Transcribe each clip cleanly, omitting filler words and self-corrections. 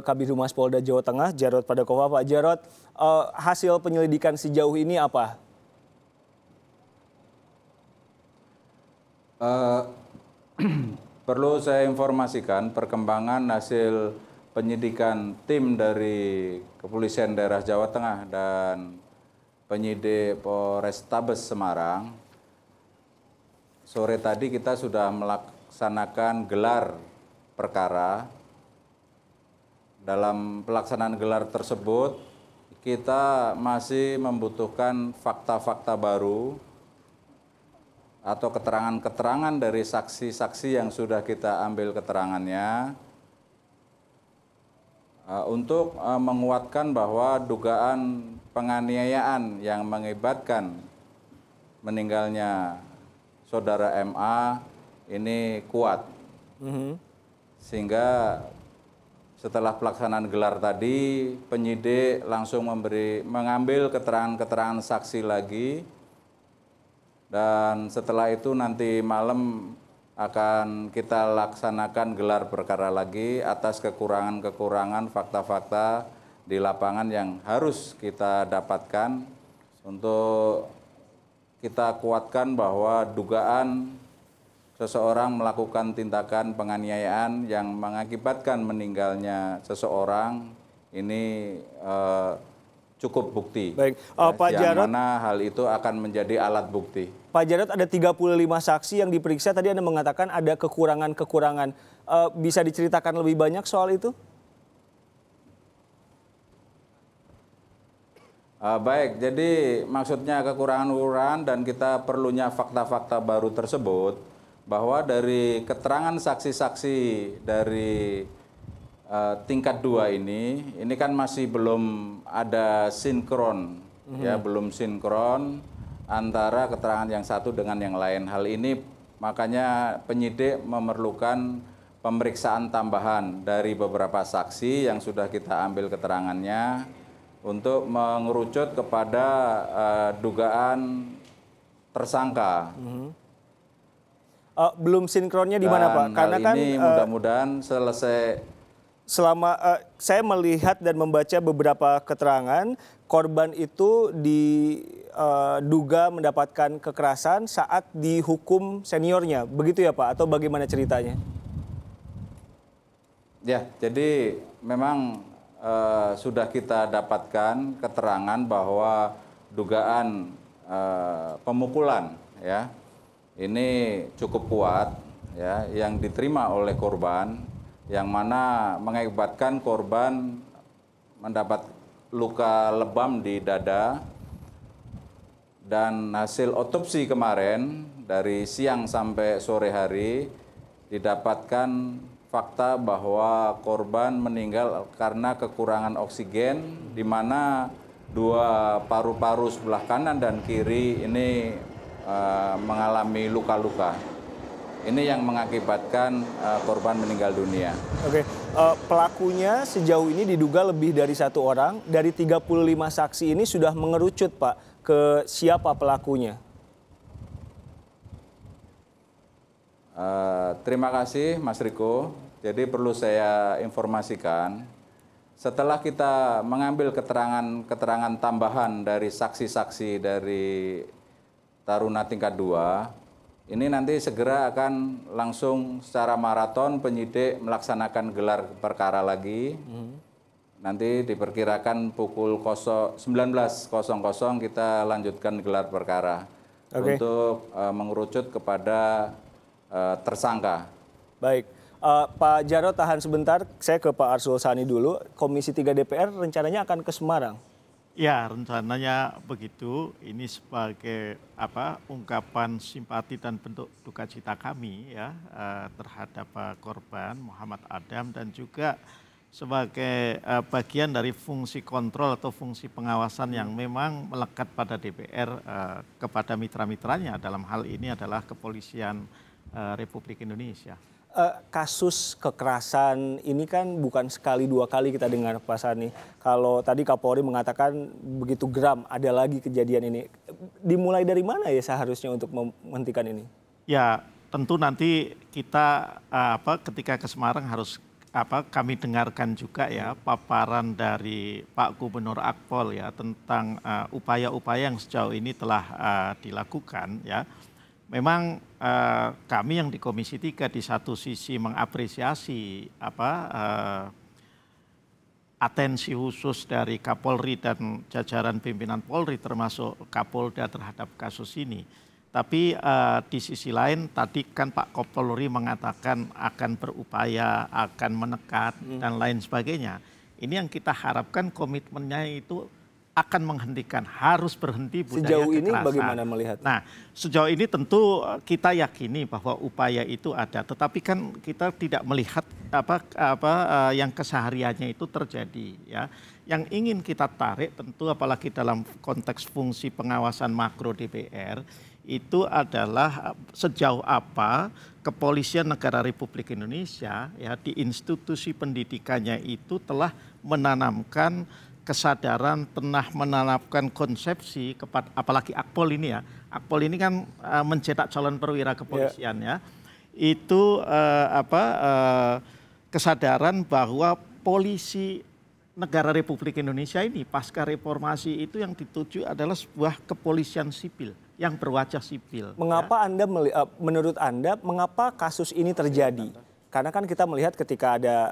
Kabid Humas Polda Jawa Tengah, Jarod Padakova. Pak Jarod, hasil penyelidikan sejauh ini apa? Perlu saya informasikan perkembangan hasil penyidikan tim dari Kepolisian Daerah Jawa Tengah dan penyidik Polrestabes Semarang. Sore tadi kita sudah melaksanakan gelar perkara. Dalam pelaksanaan gelar tersebut, kita masih membutuhkan fakta-fakta baru atau keterangan-keterangan dari saksi-saksi yang sudah kita ambil keterangannya untuk menguatkan bahwa dugaan penganiayaan yang mengakibatkan meninggalnya saudara MA ini kuat. Sehingga setelah pelaksanaan gelar tadi, penyidik langsung mengambil keterangan-keterangan saksi lagi. Dan setelah itu nanti malam akan kita laksanakan gelar perkara lagi atas kekurangan-kekurangan fakta-fakta di lapangan yang harus kita dapatkan untuk kita kuatkan bahwa dugaan seseorang melakukan tindakan penganiayaan yang mengakibatkan meninggalnya seseorang ini cukup bukti. Baik, Pak Jarod, yang mana hal itu akan menjadi alat bukti. Pak Jarod, ada 35 saksi yang diperiksa. Tadi Anda mengatakan ada kekurangan-kekurangan. Bisa diceritakan lebih banyak soal itu? Baik, jadi maksudnya kekurangan-kekurangan dan kita perlunya fakta-fakta baru tersebut, bahwa dari keterangan saksi-saksi dari tingkat 2 ini kan masih belum ada sinkron, ya belum sinkron antara keterangan yang satu dengan yang lain. Hal ini makanya penyidik memerlukan pemeriksaan tambahan dari beberapa saksi yang sudah kita ambil keterangannya untuk mengerucut kepada dugaan tersangka. Belum sinkronnya di mana, Pak? Karena kan ini mudah-mudahan selesai. Selama saya melihat dan membaca beberapa keterangan, korban itu diduga mendapatkan kekerasan saat dihukum seniornya. Begitu ya, Pak? Atau bagaimana ceritanya? Ya, jadi memang sudah kita dapatkan keterangan bahwa dugaan pemukulan, ya, ini cukup kuat, ya, yang diterima oleh korban, yang mana mengakibatkan korban mendapat luka lebam di dada. Dan hasil otopsi kemarin dari siang sampai sore hari didapatkan fakta bahwa korban meninggal karena kekurangan oksigen, di mana dua paru-paru sebelah kanan dan kiri ini mengalami luka-luka. Ini yang mengakibatkan korban meninggal dunia. Oke, pelakunya sejauh ini diduga lebih dari 1 orang. Dari 35 saksi ini sudah mengerucut, Pak, ke siapa pelakunya? Terima kasih, Mas Riko. Jadi perlu saya informasikan, setelah kita mengambil keterangan tambahan dari saksi-saksi dari Taruna tingkat 2, ini nanti segera akan langsung secara maraton penyidik melaksanakan gelar perkara lagi. Nanti diperkirakan pukul 19.00 kita lanjutkan gelar perkara untuk mengerucut kepada tersangka. Baik, Pak Jarod tahan sebentar, saya ke Pak Arsul Sani dulu. Komisi 3 DPR rencananya akan ke Semarang. Ya, rencananya begitu. Ini sebagai ungkapan simpati dan bentuk duka cita kami ya terhadap korban Muhammad Adam, dan juga sebagai bagian dari fungsi kontrol atau fungsi pengawasan yang memang melekat pada DPR kepada mitra-mitranya, dalam hal ini adalah Kepolisian Republik Indonesia. Kasus kekerasan ini kan bukan sekali 2 kali kita dengar, Pak Sani. Kalau tadi Kapolri mengatakan begitu geram ada lagi kejadian ini. Dimulai dari mana ya seharusnya untuk menghentikan ini? Ya, tentu nanti kita ketika ke Semarang harus kami dengarkan juga ya paparan dari Pak Gubernur Akpol ya tentang upaya-upaya yang sejauh ini telah dilakukan ya. Memang kami yang di Komisi 3 di satu sisi mengapresiasi atensi khusus dari Kapolri dan jajaran pimpinan Polri termasuk Kapolda terhadap kasus ini. Tapi di sisi lain tadi kan Pak Kapolri mengatakan akan berupaya, akan menekan dan lain sebagainya. Ini yang kita harapkan komitmennya itu akan menghentikan, harus berhenti budaya Sejauh ini kekerasan. bagaimana melihat? Nah, sejauh ini tentu kita yakini bahwa upaya itu ada, tetapi kan kita tidak melihat yang kesehariannya itu terjadi ya. Yang ingin kita tarik tentu apalagi dalam konteks fungsi pengawasan makro DPR itu adalah sejauh apa Kepolisian Negara Republik Indonesia ya di institusi pendidikannya itu telah menanamkan kesadaran, pernah menanamkan konsepsi kepada apalagi Akpol ini ya. Akpol ini kan mencetak calon perwira kepolisian ya. Itu kesadaran bahwa polisi negara Republik Indonesia ini pasca reformasi itu yang dituju adalah sebuah kepolisian sipil yang berwajah sipil. Mengapa Anda menurut Anda mengapa kasus ini terjadi? Karena kan kita melihat ketika ada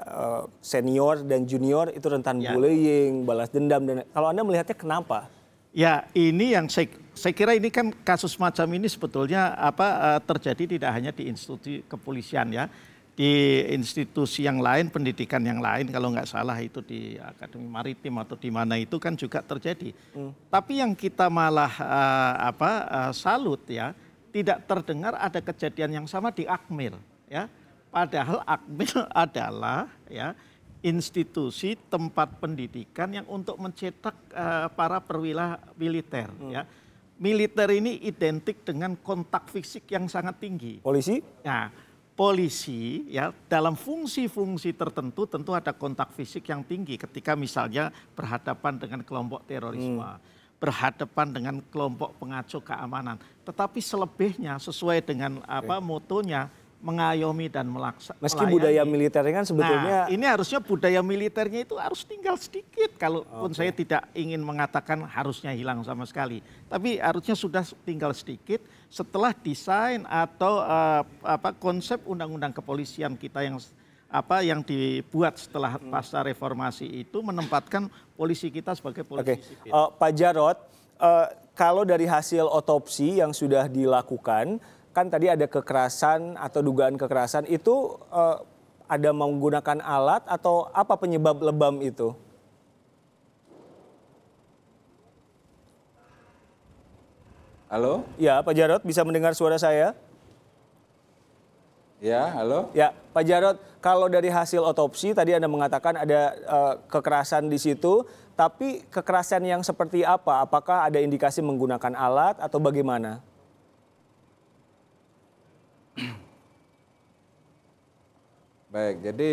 senior dan junior itu rentan bullying, balas dendam dan kalau Anda melihatnya kenapa? Ya, ini yang saya kira ini kan kasus macam ini sebetulnya terjadi tidak hanya di institusi kepolisian ya. Di institusi yang lain, pendidikan yang lain, kalau nggak salah itu di Akademi Maritim atau di mana itu kan juga terjadi. Tapi yang kita malah salut ya, tidak terdengar ada kejadian yang sama di Akmil ya. Padahal Akmil adalah ya institusi tempat pendidikan yang untuk mencetak para perwira militer ya. Militer ini identik dengan kontak fisik yang sangat tinggi. Polisi? Nah, polisi ya dalam fungsi-fungsi tertentu tentu ada kontak fisik yang tinggi ketika misalnya berhadapan dengan kelompok terorisme, berhadapan dengan kelompok pengacau keamanan. Tetapi selebihnya sesuai dengan motonya mengayomi dan melaksanakan. Meski budaya militernya kan sebetulnya. Nah, ini harusnya budaya militernya itu harus tinggal sedikit. Kalaupun saya tidak ingin mengatakan harusnya hilang sama sekali. Tapi harusnya sudah tinggal sedikit setelah desain atau konsep undang-undang kepolisian kita yang dibuat setelah pasca reformasi itu menempatkan polisi kita sebagai polisi sipil. Pak Jarod, kalau dari hasil otopsi yang sudah dilakukan, kan tadi ada kekerasan atau dugaan kekerasan itu ada menggunakan alat atau apa penyebab lebam itu? Halo? Ya, Pak Jarod bisa mendengar suara saya? Ya, halo? Ya, Pak Jarod, kalau dari hasil otopsi tadi Anda mengatakan ada kekerasan di situ, tapi kekerasan yang seperti apa? Apakah ada indikasi menggunakan alat atau bagaimana? Baik, jadi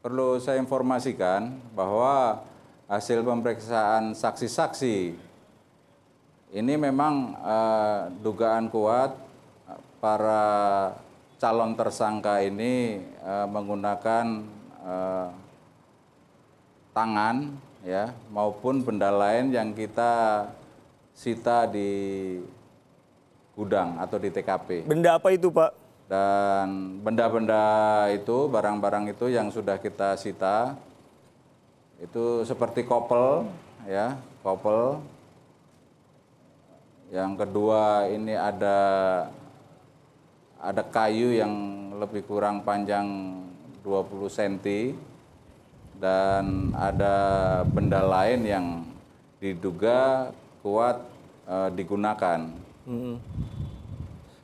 perlu saya informasikan bahwa hasil pemeriksaan saksi-saksi ini memang dugaan kuat para calon tersangka ini menggunakan tangan ya maupun benda lain yang kita sita di gudang atau di TKP. Benda apa itu, Pak? Dan benda-benda itu, barang-barang itu yang sudah kita sita, itu seperti kopel, ya, kopel. Yang kedua ini ada kayu yang lebih kurang panjang 20 cm, dan ada benda lain yang diduga kuat digunakan.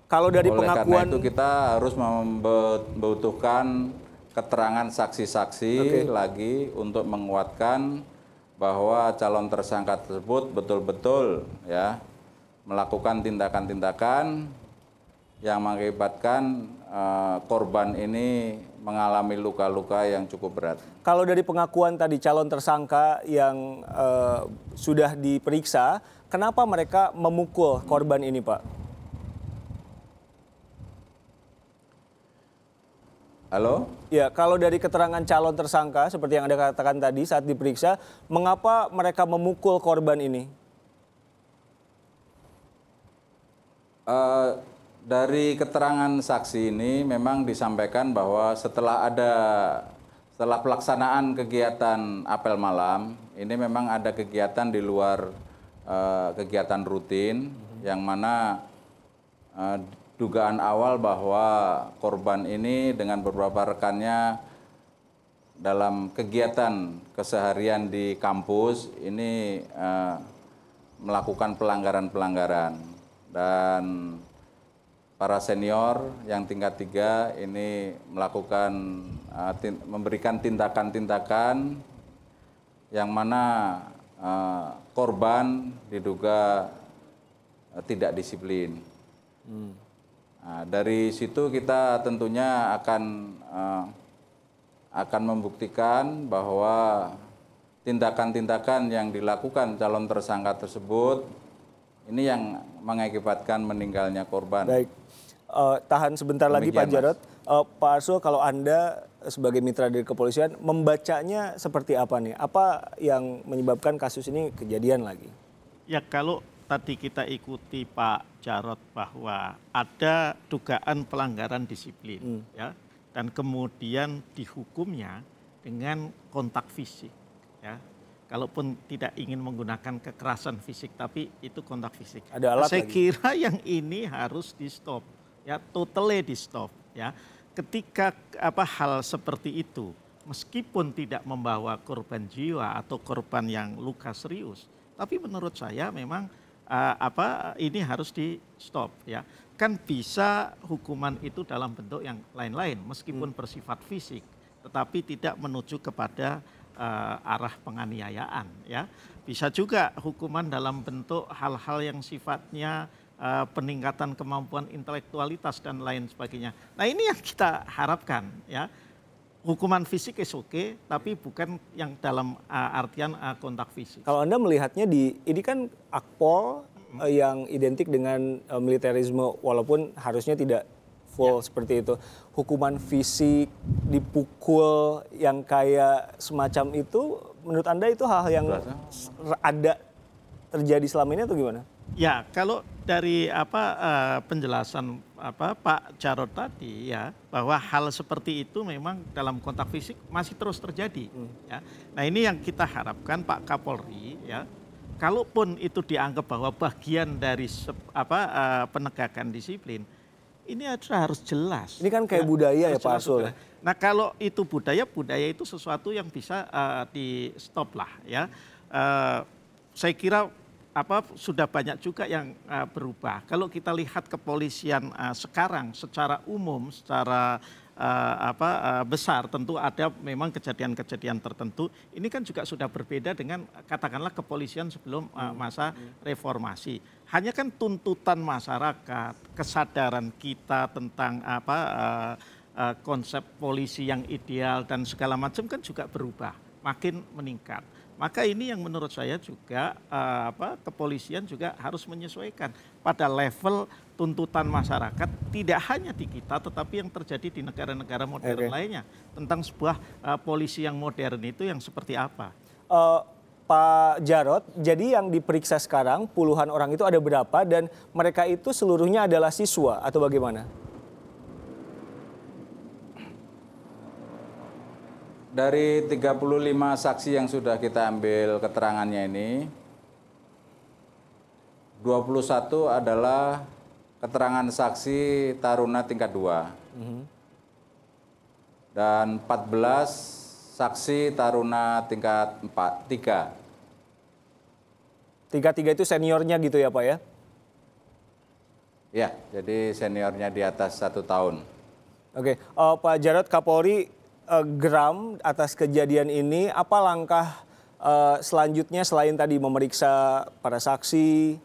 Kalau dari Oleh pengakuan karena itu kita harus membutuhkan keterangan saksi-saksi lagi untuk menguatkan bahwa calon tersangka tersebut betul-betul ya melakukan tindakan-tindakan yang mengakibatkan korban ini mengalami luka-luka yang cukup berat. Kalau dari pengakuan tadi calon tersangka yang sudah diperiksa, kenapa mereka memukul korban ini, Pak? Halo? Ya, kalau dari keterangan calon tersangka seperti yang Anda katakan tadi saat diperiksa, mengapa mereka memukul korban ini? Dari keterangan saksi ini memang disampaikan bahwa setelah pelaksanaan kegiatan apel malam, ini memang ada kegiatan di luar kegiatan rutin, yang mana dugaan awal bahwa korban ini dengan beberapa rekannya dalam kegiatan keseharian di kampus ini melakukan pelanggaran-pelanggaran, dan para senior yang tingkat 3 ini melakukan memberikan tindakan-tindakan yang mana korban diduga tidak disiplin. Nah, dari situ kita tentunya akan membuktikan bahwa tindakan-tindakan yang dilakukan calon tersangka tersebut ini yang mengakibatkan meninggalnya korban. Baik, tahan sebentar lagi Pak Jarod. Pak Arsul, kalau Anda sebagai mitra dari kepolisian membacanya seperti apa nih? Apa yang menyebabkan kasus ini kejadian lagi? Ya, kalau tadi kita ikuti Pak Jarod bahwa ada dugaan pelanggaran disiplin, ya, dan kemudian dihukumnya dengan kontak fisik, ya. Kalaupun tidak ingin menggunakan kekerasan fisik, tapi itu kontak fisik. Ada alat Saya lagi. kira yang ini harus di stop, ya, totally di stop, ya. Ketika hal seperti itu, meskipun tidak membawa korban jiwa atau korban yang luka serius, tapi menurut saya memang ini harus di stop, ya. Kan bisa hukuman itu dalam bentuk yang lain-lain, meskipun bersifat fisik, tetapi tidak menuju kepada arah penganiayaan, ya. Bisa juga hukuman dalam bentuk hal-hal yang sifatnya peningkatan kemampuan intelektualitas dan lain sebagainya. Nah, ini yang kita harapkan, ya. Hukuman fisik is oke, tapi bukan yang dalam artian kontak fisik. Kalau Anda melihatnya ini kan akpol yang identik dengan militerisme, walaupun harusnya tidak full seperti itu. Hukuman fisik, dipukul yang kayak semacam itu, menurut Anda itu hal yang ada terjadi selama ini atau gimana? Ya, kalau dari penjelasan Pak Jarod tadi, ya, bahwa hal seperti itu memang dalam kontak fisik masih terus terjadi, ya. Nah, ini yang kita harapkan Pak Kapolri, ya, kalaupun itu dianggap bahwa bagian dari penegakan disiplin, ini harus jelas. Ini kan kayak budaya ya Pak Arsul. Nah, kalau itu budaya itu sesuatu yang bisa di stop lah, ya. Saya kira sudah banyak juga yang berubah. Kalau kita lihat kepolisian sekarang secara umum, secara besar, tentu ada memang kejadian-kejadian tertentu. Ini kan juga sudah berbeda dengan katakanlah kepolisian sebelum masa reformasi. Hanya kan tuntutan masyarakat, kesadaran kita tentang konsep polisi yang ideal dan segala macam kan juga berubah, makin meningkat. Maka ini yang menurut saya juga kepolisian juga harus menyesuaikan pada level tuntutan masyarakat, tidak hanya di kita tetapi yang terjadi di negara-negara modern lainnya tentang sebuah polisi yang modern itu yang seperti apa. Pak Jarod, jadi yang diperiksa sekarang puluhan orang itu ada berapa dan mereka itu seluruhnya adalah siswa atau bagaimana? Dari 35 saksi yang sudah kita ambil keterangannya ini, 21 adalah keterangan saksi taruna tingkat 2. Dan 14 saksi taruna tingkat 3. Tiga itu seniornya gitu ya Pak ya? Ya, jadi seniornya di atas 1 tahun. Oke, Pak Jarod, Kapolri geram atas kejadian ini, apa langkah selanjutnya selain tadi memeriksa para saksi,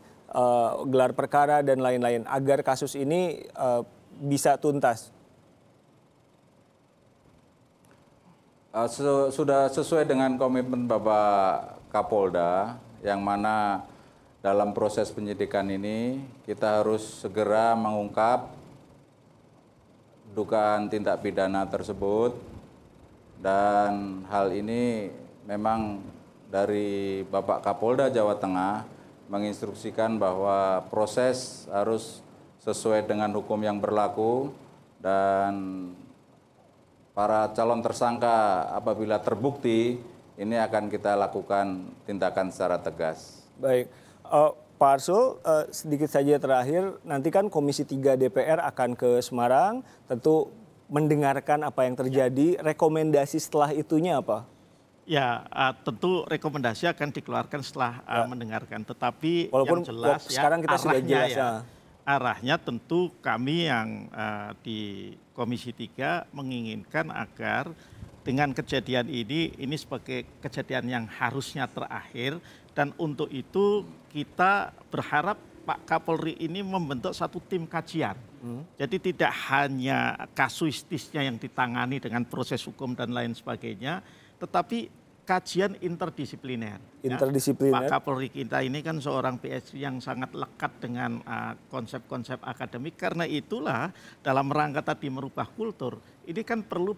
gelar perkara dan lain-lain agar kasus ini bisa tuntas? Sudah sesuai dengan komitmen Bapak Kapolda, yang mana dalam proses penyidikan ini kita harus segera mengungkap dugaan tindak pidana tersebut, dan hal ini memang dari Bapak Kapolda Jawa Tengah menginstruksikan bahwa proses harus sesuai dengan hukum yang berlaku, dan para calon tersangka apabila terbukti ini akan kita lakukan tindakan secara tegas. Baik, Pak Arsul, sedikit saja terakhir, nanti kan Komisi 3 DPR akan ke Semarang, tentu mendengarkan apa yang terjadi, rekomendasi setelah itunya apa? Ya, tentu rekomendasi akan dikeluarkan setelah mendengarkan, tetapi walaupun yang jelas sekarang kita sudah jelas arahnya tentu kami yang di Komisi 3 menginginkan agar dengan kejadian ini sebagai kejadian yang harusnya terakhir, dan untuk itu kita berharap Pak Kapolri ini membentuk satu tim kajian. Jadi tidak hanya kasuistisnya yang ditangani dengan proses hukum dan lain sebagainya, tetapi kajian interdisipliner. Interdisipliner. Pak Kapolri kita ini kan seorang PhD yang sangat lekat dengan konsep-konsep akademik. Karena itulah dalam rangka tadi merubah kultur, ini kan perlu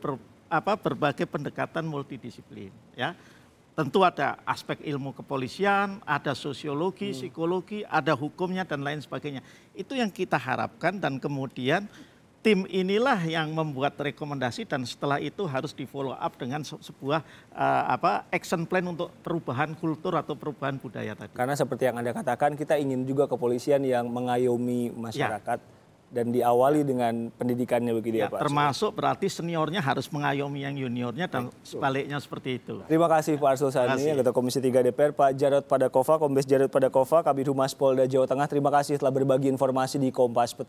berbagai pendekatan multidisiplin. Ya, tentu ada aspek ilmu kepolisian, ada sosiologi, psikologi, ada hukumnya dan lain sebagainya. Itu yang kita harapkan, dan kemudian tim inilah yang membuat rekomendasi, dan setelah itu harus di follow up dengan sebuah action plan untuk perubahan kultur atau perubahan budaya tadi. Karena seperti yang Anda katakan, kita ingin juga kepolisian yang mengayomi masyarakat dan diawali dengan pendidikannya begitu ya Pak. Termasuk berarti seniornya harus mengayomi yang juniornya dan sebaliknya seperti itu. Terima kasih Pak Arsul Sani, Ketua Komisi 3 DPR, Pak Jarod Padakova, Kombes Jarod Padakova, Kabid Humas Polda Jawa Tengah. Terima kasih telah berbagi informasi di Kompas Petang.